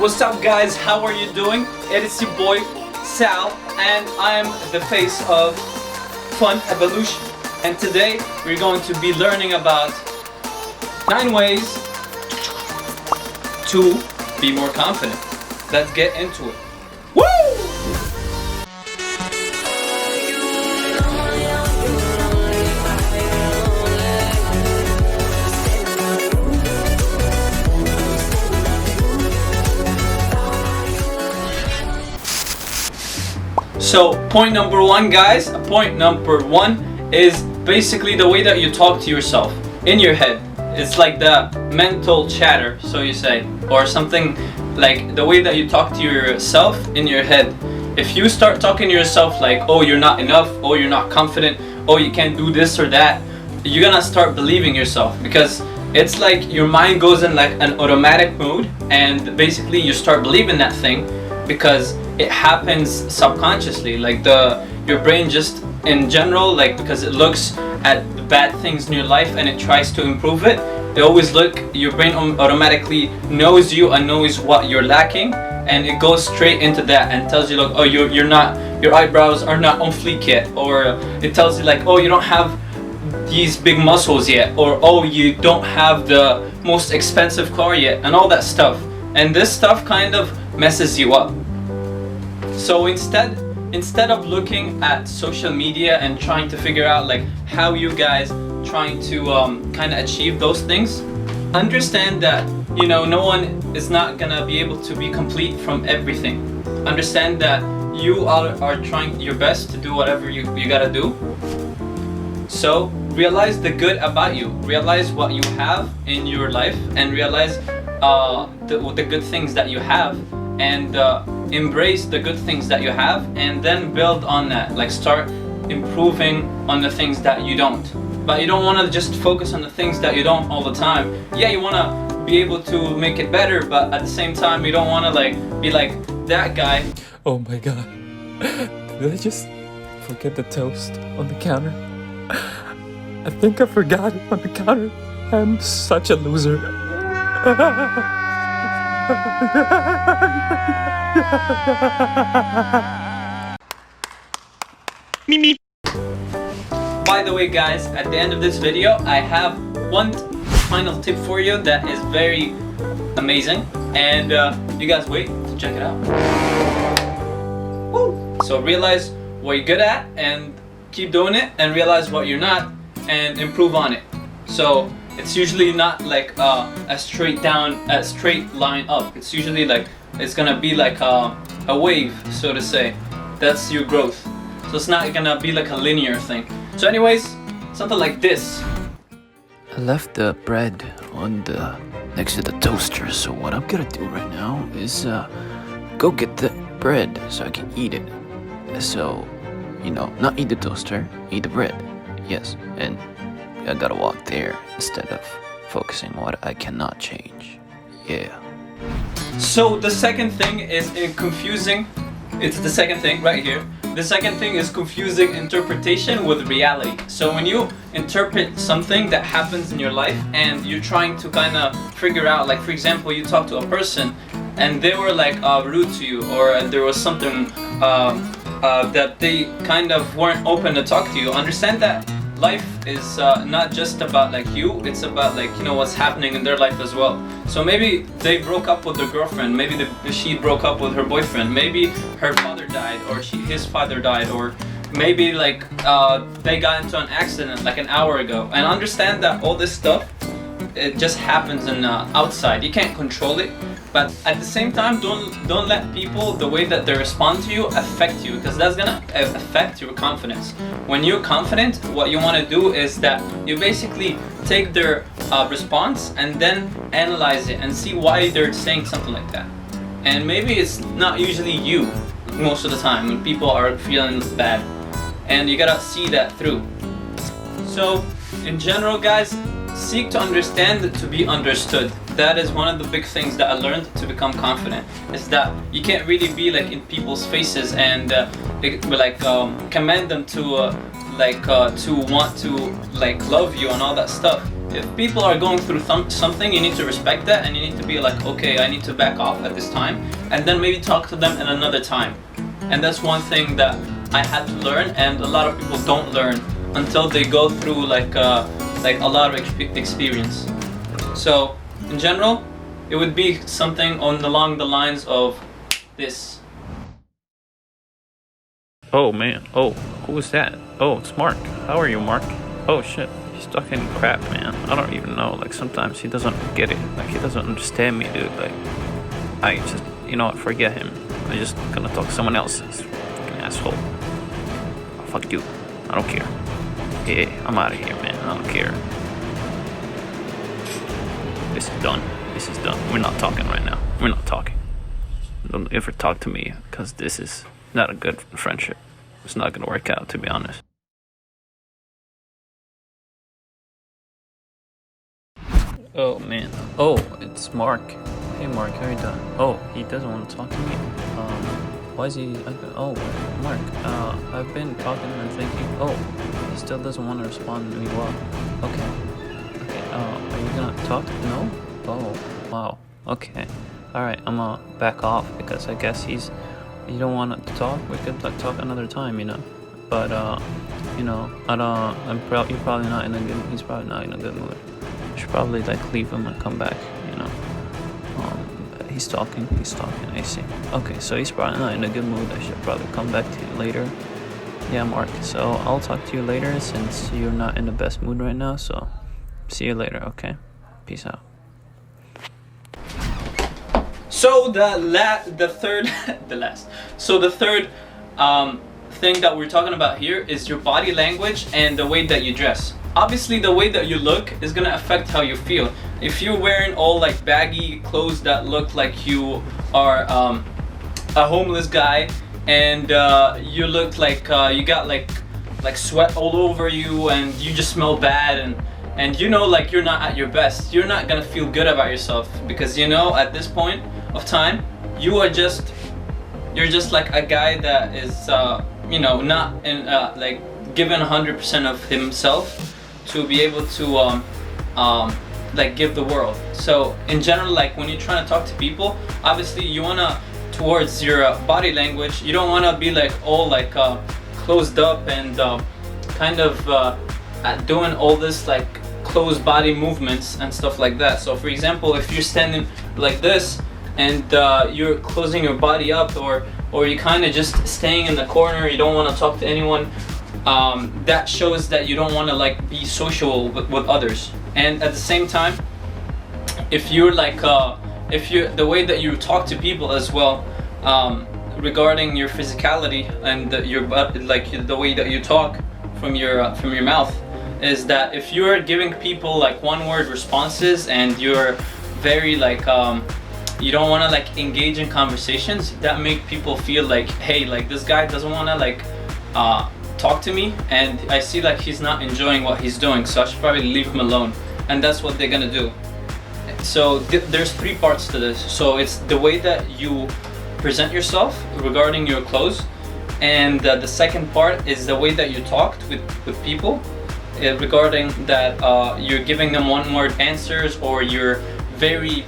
What's up guys, how are you doing? It is your boy Sal and I am the face of Fun Evolution, and today we're going to be learning about 9 ways to be more confident. Let's get into it. Woo! So point number 1 guys, point number 1 is basically the way that you talk to yourself in your head. It's like the mental chatter, so you say, or something like the way that you talk to yourself in your head. If you start talking to yourself like, oh you're not enough, oh you're not confident, oh you can't do this or that, you're gonna start believing yourself, because it's like your mind goes in like an automatic mode and basically you start believing that thing because it happens subconsciously. Like your brain just in general, like because it looks at the bad things in your life and it tries to improve it, your brain automatically knows you and knows what you're lacking, and it goes straight into that and tells you like, oh your eyebrows are not on fleek yet, or it tells you like, oh you don't have these big muscles yet, or oh you don't have the most expensive car yet, and all that stuff. And this stuff kind of messes you up. So instead of looking at social media and trying to figure out like how you guys trying to kind of achieve those things, understand that no one is not gonna be able to be complete from everything. Understand that you are trying your best to do whatever you gotta do. So realize the good about you, realize what you have in your life, and realize the good things that you have, and embrace the good things that you have, and then build on that. Like start improving on the things that you don't. But you don't want to just focus on the things that you don't all the time. Yeah, you want to be able to make it better, but at the same time you don't want to like be like that guy. Oh my god, did I just forget the toast on the counter? I think I forgot it on the counter. I'm such a loser. Me. By the way guys, at the end of this video I have one final tip for you that is very amazing, and you guys wait to check it out. Woo! So realize what you're good at and keep doing it, and realize what you're not and improve on it. So it's usually not like a straight line up. It's usually like it's gonna be like a wave, so to say. That's your growth. So it's not gonna be like a linear thing. So anyways, something like this. I left the bread on the next to the toaster, so what I'm gonna do right now is go get the bread so I can eat it. So, not eat the toaster, eat the bread. Yes, and I gotta walk there instead of focusing what I cannot change. Yeah. So the second thing is confusing. It's the second thing right here. The second thing is confusing interpretation with reality. So when you interpret something that happens in your life and you're trying to kind of figure out, like for example, you talk to a person and they were like rude to you, or there was something that they kind of weren't open to talk to you. Understand that life is not just about like you, it's about like what's happening in their life as well. So maybe they broke up with their girlfriend, maybe she broke up with her boyfriend, maybe her father died, or his father died, or maybe like they got into an accident like an hour ago. And understand that all this stuff, it just happens in outside. You can't control it, but at the same time don't let people, the way that they respond to you, affect you, because that's gonna affect your confidence. When you're confident, what you want to do is that you basically take their response and then analyze it and see why they're saying something like that. And maybe it's not usually you most of the time when people are feeling bad, and you gotta see that through. So in general guys, seek to understand to be understood. That is one of the big things that I learned to become confident, is that you can't really be like in people's faces and command them to want to like love you and all that stuff. if people are going through something, you need to respect that, and you need to be like, okay, I need to back off at this time, and then maybe talk to them at another time. And that's one thing that I had to learn, and a lot of people don't learn until they go through like a lot of experience. So in general, it would be something along the lines of this. Oh man, oh, who is that? Oh, it's Mark. How are you, Mark? Oh shit, he's talking crap, man. I don't even know, like sometimes he doesn't get it. Like he doesn't understand me, dude. Like, I just, you know what, forget him. I'm just gonna talk to someone else. This fucking asshole. Oh, fuck you. I don't care. Yeah, I'm out of here, man. I don't care. This is done. This is done. We're not talking right now. We're not talking. Don't ever talk to me, because this is not a good friendship. It's not gonna work out, to be honest. Oh man. Oh, it's Mark. Hey Mark, how you doing? Oh, he doesn't want to talk to me. Why is he? Oh, Mark. I've been talking and thinking. Oh, he still doesn't want to respond to me well. Okay. Okay. Are you gonna talk? No. Oh, wow. Okay. All right. I'm gonna back off because I guess you don't want to talk. We could like talk another time, you know. But you know, you're probably not in a good. He's probably not in a good mood. I should probably like leave him and come back, you know. He's talking, I see. Okay, so he's probably not in a good mood. I should probably come back to you later. Yeah, Mark, so I'll talk to you later since you're not in the best mood right now, so see you later, okay? Peace out. So the third thing that we're talking about here is your body language and the way that you dress. Obviously, the way that you look is gonna affect how you feel. If you're wearing all like baggy clothes that look like you are a homeless guy, and you look like you got like sweat all over you, and you just smell bad, and you know, like you're not at your best, you're not gonna feel good about yourself, because you know at this point of time you're just like a guy that is you know, not in like given 100% of himself to be able to like give the world. So in general, like when you're trying to talk to people, obviously you wanna, towards your body language, you don't wanna be like all like closed up and kind of doing all this like closed body movements and stuff like that. So for example, if you're standing like this and you're closing your body up, or you're kind of just staying in the corner, you don't want to talk to anyone, that shows that you don't want to like be social with others. And at the same time, if you're like the way that you talk to people as well, regarding your physicality and your like the way that you talk from your mouth, is that if you're giving people like one word responses and you're very like you don't want to like engage in conversations that make people feel like, hey, like this guy doesn't want to like talk to me, and I see like he's not enjoying what he's doing, so I should probably leave him alone. And that's what they're gonna do. So there's three parts to this. So it's the way that you present yourself regarding your clothes, and the second part is the way that you talked with people regarding that you're giving them one word answers, or you're very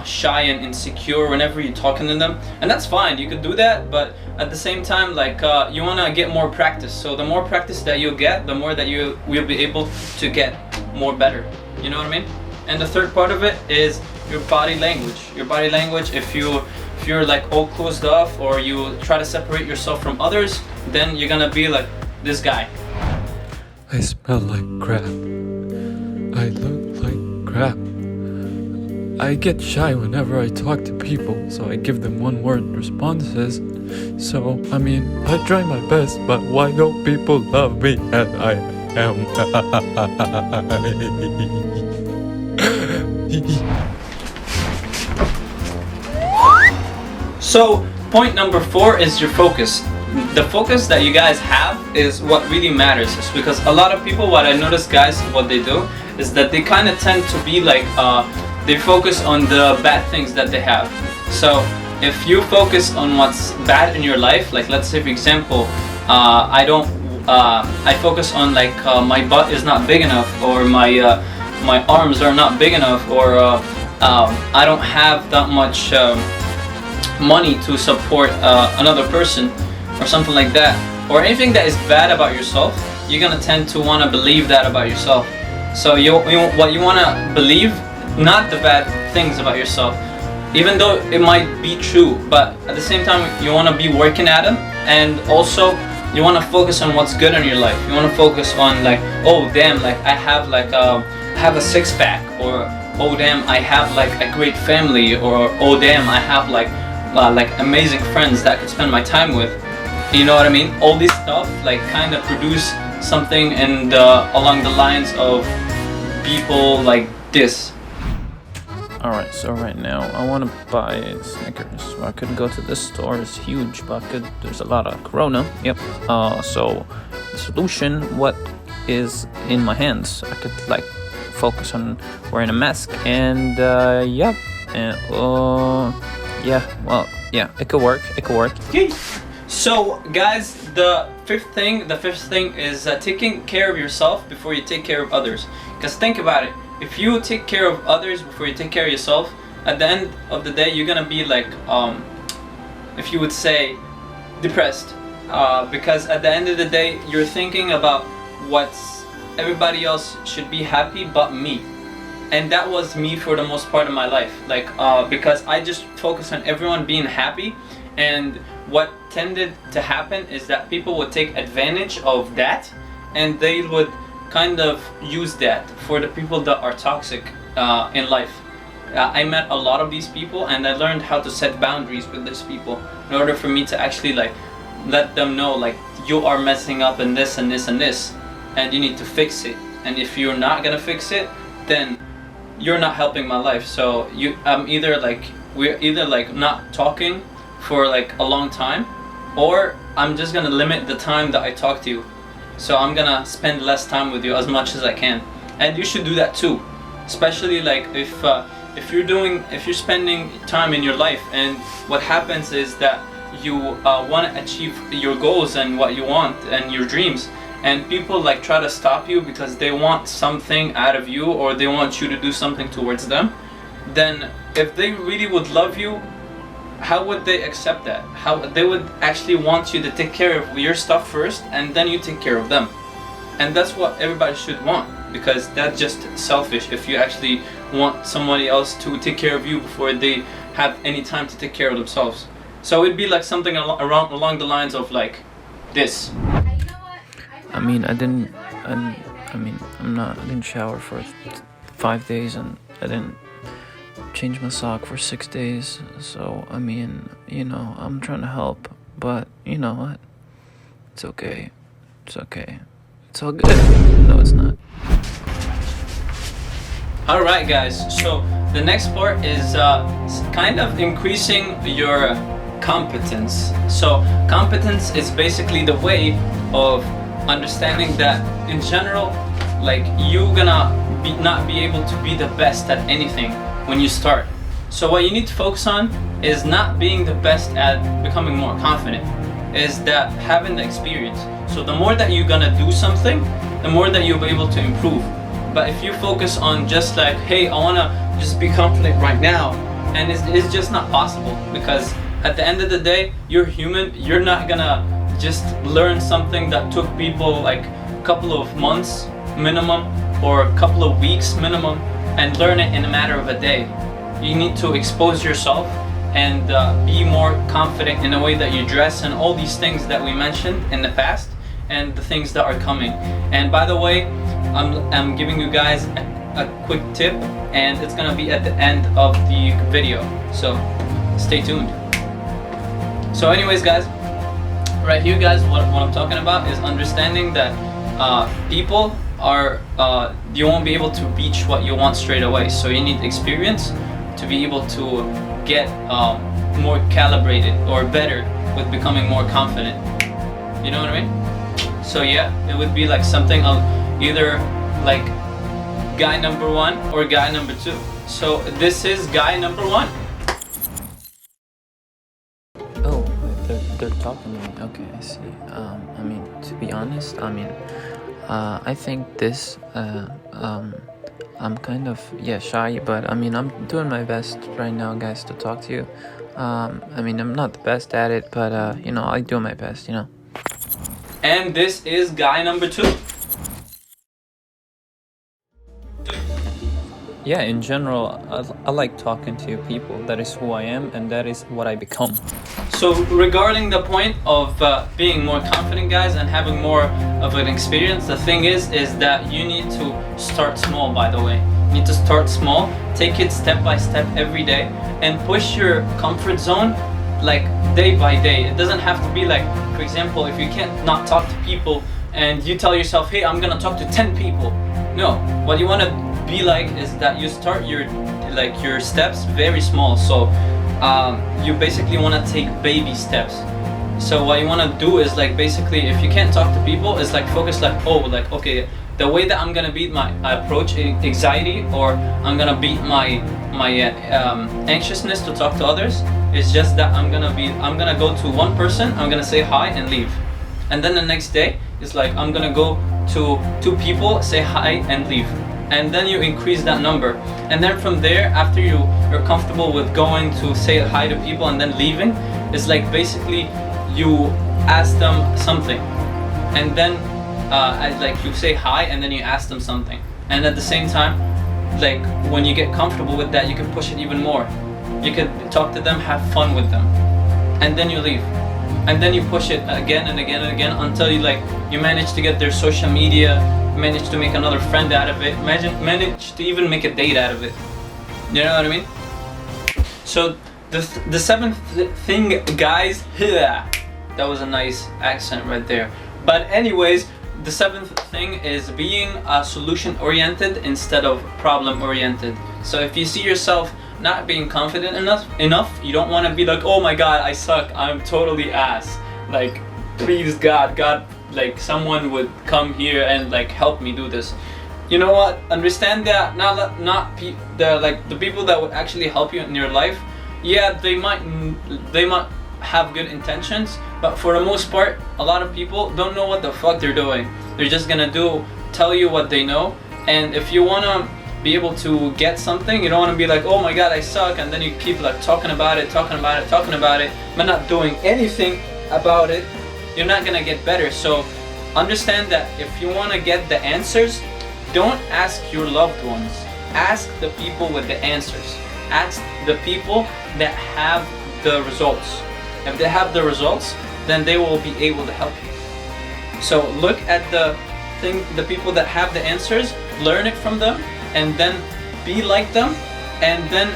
shy and insecure whenever you're talking to them. And that's fine, you could do that, but at the same time, like you want to get more practice. So the more practice that you get, the more that you will be able to get more better, you know what I mean? And the third part of it is your body language. Your body language, if you're like all closed off, or you try to separate yourself from others, then you're gonna be like this guy. I smell like crap. I look like crap. I get shy whenever I talk to people, so I give them one word responses. So, I mean, I try my best, but why don't people love me as I am? So, point number 4 is your focus. The focus that you guys have is what really matters. It's because a lot of people, what I notice, guys, what they do is that they kind of tend to be like they focus on the bad things that they have. So if you focus on what's bad in your life, like let's say for example, I don't I focus on like my butt is not big enough, or my arms are not big enough, or I don't have that much money to support another person, or something like that, or anything that is bad about yourself, you're gonna tend to want to believe that about yourself. So what you want to believe, not the bad things about yourself, even though it might be true, but at the same time you want to be working at them, and also you want to focus on what's good in your life. You want to focus on like, oh damn, like I have a six-pack, or oh damn, I have like a great family, or oh damn, I have like amazing friends that I could spend my time with. You know what I mean? All this stuff like kind of produce something and along the lines of people like this. Alright, so right now I want to buy Snickers. I could go to this store, it's huge, but there's a lot of Corona. Yep. So the solution, what is in my hands? I could like focus on wearing a mask, and yep, and yeah, it could work. Okay. So guys, the fifth thing is taking care of yourself before you take care of others. Because think about it. If you take care of others before you take care of yourself, at the end of the day you're gonna be like, if you would say, depressed, because at the end of the day you're thinking about what's everybody else should be happy but me. And that was me for the most part of my life, like because I just focused on everyone being happy, and what tended to happen is that people would take advantage of that, and they would kind of use that for the people that are toxic in life. I met a lot of these people, and I learned how to set boundaries with these people in order for me to actually like let them know like, you are messing up in this and this and this, and you need to fix it. And if you're not gonna fix it, then you're not helping my life. So we're either like not talking for like a long time, or I'm just gonna limit the time that I talk to you. So I'm gonna spend less time with you as much as I can, and you should do that too. Especially like if you're spending time in your life, and what happens is that you want to achieve your goals and what you want and your dreams, and people like try to stop you because they want something out of you, or they want you to do something towards them. Then if they really would love you, how would they accept that? How they would actually want you to take care of your stuff first, and then you take care of them. And that's what everybody should want, because that's just selfish if you actually want somebody else to take care of you before they have any time to take care of themselves. So it'd be like something along the lines of like this. I mean, I didn't shower for 5 days, and I didn't change my sock for 6 days. So I mean, you know, I'm trying to help, but you know what? It's okay. It's all good. No, it's not. Alright guys, so the next part is kind of increasing your competence. So competence is basically the way of understanding that in general, like you're gonna not be able to be the best at anything when you start. So what you need to focus on is not being the best at becoming more confident, is that having the experience. So the more that you're gonna do something, the more that you'll be able to improve. But if you focus on just like, hey, I wanna just be confident right now, and it's just not possible, because at the end of the day, you're human. You're not gonna just learn something that took people like a couple of months minimum, or a couple of weeks minimum, and learn it in a matter of a day. You need to expose yourself and be more confident in the way that you dress, and all these things that we mentioned in the past, and the things that are coming. And by the way, I'm giving you guys a quick tip, and it's gonna be at the end of the video, so stay tuned. So anyways guys, right here guys, what I'm talking about is understanding that people are, you won't be able to reach what you want straight away. So you need experience to be able to get more calibrated or better with becoming more confident. You know what I mean? So yeah, it would be like something either like guy number 1 or guy number 2. So this is guy number 1. Oh, they're talking to me. Okay, I see. I mean, to be honest, I mean, I think this, I'm kind of, yeah, shy, but I mean, I'm doing my best right now, guys, to talk to you. I mean, I'm not the best at it, but, you know, I do my best, you know. And this is guy number 2. Yeah, in general, I like talking to people. That is who I am, and that is what I become. So regarding the point of being more confident, guys, and having more of an experience, the thing is that you need to start small, by the way. You need to start small, take it step by step every day, and push your comfort zone like day by day. It doesn't have to be like, for example, if you can't not talk to people and you tell yourself, hey, I'm gonna talk to 10 people. No, what you want to be like is that you start your steps very small. So you basically want to take baby steps. So what you want to do is like, basically, if you can't talk to people, it's like focus like, oh, like, okay, the way that I'm gonna beat my approach anxiety, or I'm gonna beat my anxiousness to talk to others, is just that I'm gonna go to one person, I'm gonna say hi and leave. And then the next day is like, I'm gonna go to 2 people, say hi and leave. And then you increase that number. And then from there, after you're comfortable with going to say hi to people and then leaving, it's like basically you ask them something. And then like you say hi and then you ask them something. And at the same time, like when you get comfortable with that, you can push it even more. You can talk to them, have fun with them. And then you leave. And then you push it again and again and again until you manage to get their social media, manage to make another friend out of it, manage to even make a date out of it. You know what I mean? So the 7th thing, guys, that was a nice accent right there. But anyways, the 7th thing is being solution oriented instead of problem oriented. So if you see yourself not being confident enough, you don't want to be like, oh my god, I suck, I'm totally ass. Like, please God, like someone would come here and like help me do this. You know what? Understand that the people that would actually help you in your life, yeah, they might have good intentions, but for the most part, a lot of people don't know what the fuck they're doing. They're just gonna tell you what they know. And if you wanna be able to get something, you don't want to be like, oh my god, I suck, and then you keep like talking about it, but not doing anything about it. You're not gonna get better. So understand that if you want to get the answers, don't ask your loved ones. Ask the people with the answers. Ask the people that have the results. If they have the results, then they will be able to help you. So look at the people that have the answers, learn it from them, and then be like them, and then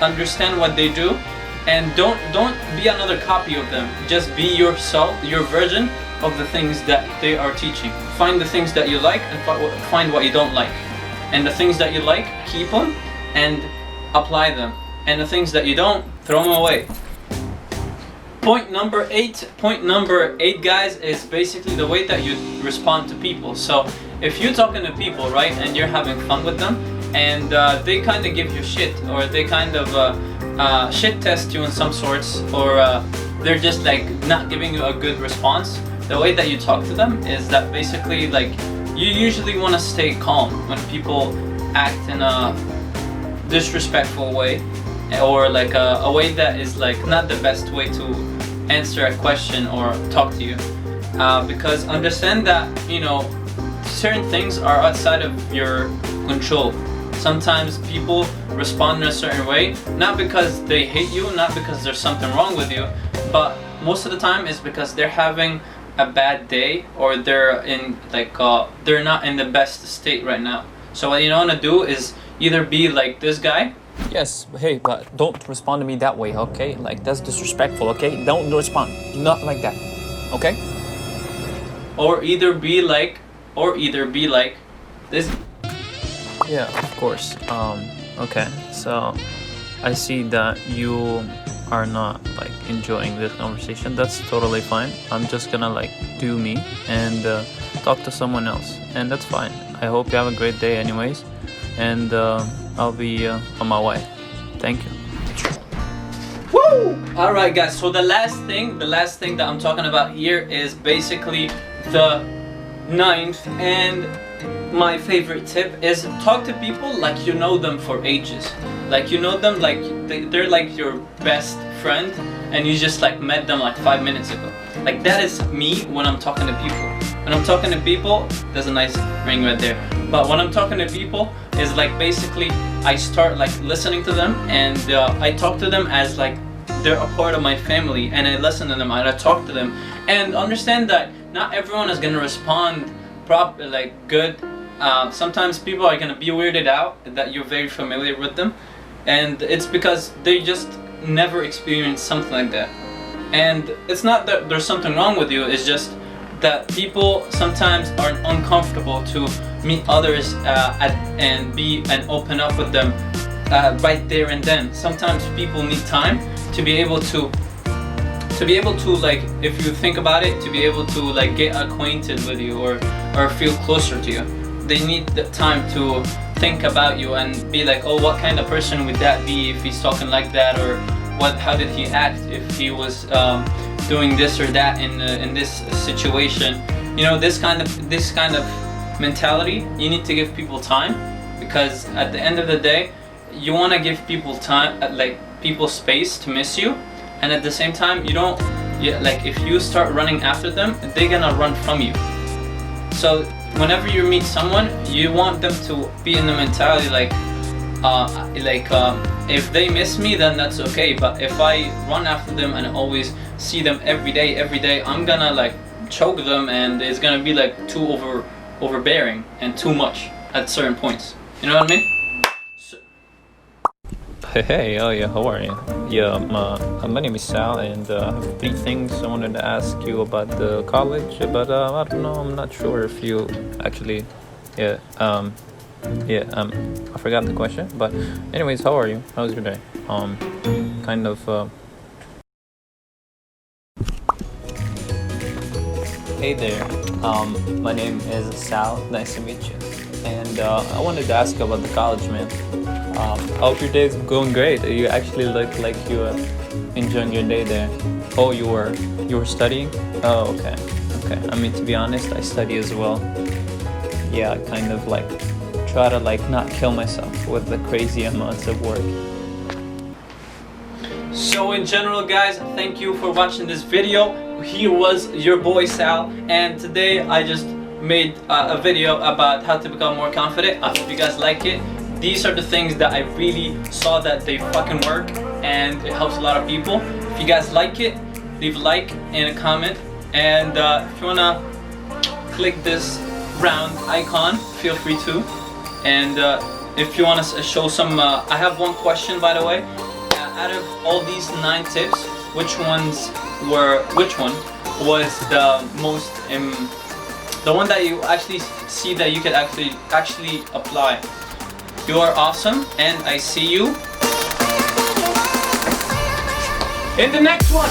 understand what they do, and don't be another copy of them. Just be yourself, your version of the things that they are teaching. Find the things that you like and find what you don't like. And the things that you like, keep them and apply them. And the things that you don't, throw them away. Point number 8, guys, is basically the way that you respond to people. So if you're talking to people, right, and you're having fun with them, and they kind of give you shit, or they kind of shit test you in some sorts, or they're just like not giving you a good response, the way that you talk to them is that basically like you usually want to stay calm when people act in a disrespectful way, or like a way that is like not the best way to answer a question or talk to you, because understand that, you know, certain things are outside of your control. Sometimes people respond in a certain way, not because they hate you, not because there's something wrong with you, but most of the time it's because they're having a bad day, or they're in like they're not in the best state right now. So what you want to do is either be like this guy. Yes, hey, but don't respond to me that way, okay? Like, that's disrespectful, okay? Don't respond. Not like that, okay? Or either be like this. Yeah, of course. Okay, so I see that you are not like enjoying this conversation. That's totally fine. I'm just gonna like do me and talk to someone else, and that's fine. I hope you have a great day anyways, and I'll be on my way. Thank you. Woo! All right, guys. So the last thing that I'm talking about here is basically the ninth and my favorite tip is talk to people like you know them for ages. Like you know them like they're like your best friend and you just like met them like 5 minutes ago. Like that is me when I'm talking to people. When I'm talking to people, there's a nice ring right there. But when I'm talking to people, is like basically I start like listening to them and I talk to them as like they're a part of my family, and I listen to them and I talk to them and understand that not everyone is gonna respond like good. Sometimes people are gonna be weirded out that you're very familiar with them, and it's because they just never experienced something like that. And it's not that there's something wrong with you, it's just that people sometimes are uncomfortable to meet others and open up with them right there and then. Sometimes people need time to be able to like, if you think about it, to be able to like get acquainted with you or feel closer to you. They need the time to think about you and be like, oh, what kind of person would that be if he's talking like that, or how did he act if he was doing this or that in this situation. You know, this kind of mentality, you need to give people time, because at the end of the day you want to give people time, like people space to miss you, and at the same time like if you start running after them, they're gonna run from you. So whenever you meet someone, you want them to be in the mentality like if they miss me, then that's okay, but if I run after them and always see them every day, I'm gonna like choke them, and it's gonna be like too overbearing and too much at certain points. You know what I mean? Hey, oh yeah, how are you? Yeah, my name is Sal, and I have 3 things I wanted to ask you about the college, but I don't know, I'm not sure if you actually, I forgot the question, but anyways, how are you? How was your day? Hey there, my name is Sal, nice to meet you, and I wanted to ask you about the college, man. I hope your day's going great. You actually look like you are enjoying your day there. Oh, you were studying? Oh, okay. I mean, to be honest, I study as well. Yeah, I kind of like try to like not kill myself with the crazy amounts of work. So in general, guys, thank you for watching this video. Here was your boy Sal, and today I just made a video about how to become more confident. I hope you guys like it. These are the things that I really saw that they fucking work, and it helps a lot of people. If you guys like it, leave a like and a comment, and if you wanna click this round icon, feel free to. And if you want to show some, I have one question, by the way. Out of all these 9 tips, which one was the most, the one that you actually see that you could actually apply? You are awesome, and I see you in the next one.